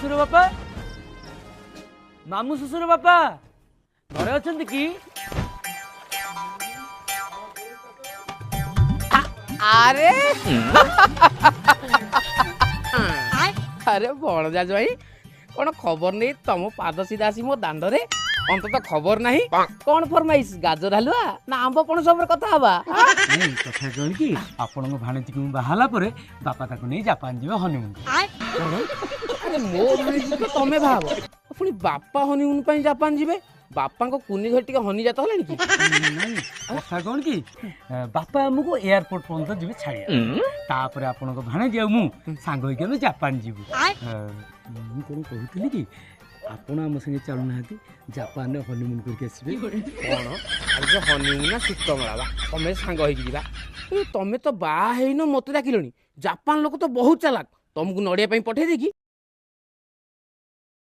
শ্বশুর বাপা মামু শ্বশুর বাপা ঘরে অଛନ୍ତି কি? আরে আরে বড় যাজ ভাই কোন খবর নেই তম পাদ সিধা আসি মো দাଣ୍ଡরে অন্তত খবর ନାହିଁ কোন ফরমাইশ গাଜর হালুଆ না আମ୍ବ ପଣସ ଉପରେ କଥା ହବା ନାଇଁ କଥା କଣ କି ଆପଣଙ୍କ ଭାଣିଜୀକୁ ମୁଁ ବାହାହେଲା ପରେ ବାପା ତାକୁ ନେଇ ଜାପାନ ଯିବେ ହନିମୁନ। ଆରେ ମୋ ଭାଣିଜୀ ତ ତମେ ଭାବ ପୁଣି ବାପା ହନିମୁନ ପାଇଁ ଜାପାନ ଯିବେ ବାପାଙ୍କ କୁନି ଘରେ ଟିକେ ହନିଜାତ ହେଲାଣି କି? ନାଇଁ କଥା କଣ କି ବାପା ଆମକୁ ଏୟାରପୋର୍ଟ ପର୍ଯ୍ୟନ୍ତ ଯିବେ ଛାଡ଼ିବା ତାପରେ ଆପଣଙ୍କ ଭାଣିଜୀ ଆଉ ମୁଁ ସାଙ୍ଗ ହେଇକି ଆମେ ଜାପାନ ଯିବୁ। ମୁଁ କଣ କହୁଥିଲି କି ଆପଣ ଆମ ସାଙ୍ଗେ ଚାଲୁନାହାନ୍ତି ଜାପାନରେ ହନିମୁନ କରିକି ଆସିବେ। କଣ ଆଉ ଯେ ହନିମୁନ ନା ଶୀତ ମେଳା ବା ତମେ ସାଙ୍ଗ ହେଇକି ଯିବା ତମେ ତ ବାହା ହେଇନ ମତେ ଡାକିଲଣି ଜାପାନ ଲୋକ ତ ବହୁତ ଚାଲାକ ତମକୁ ନଡିଆ ପାଇଁ ପଠେଇ ଦେଇକି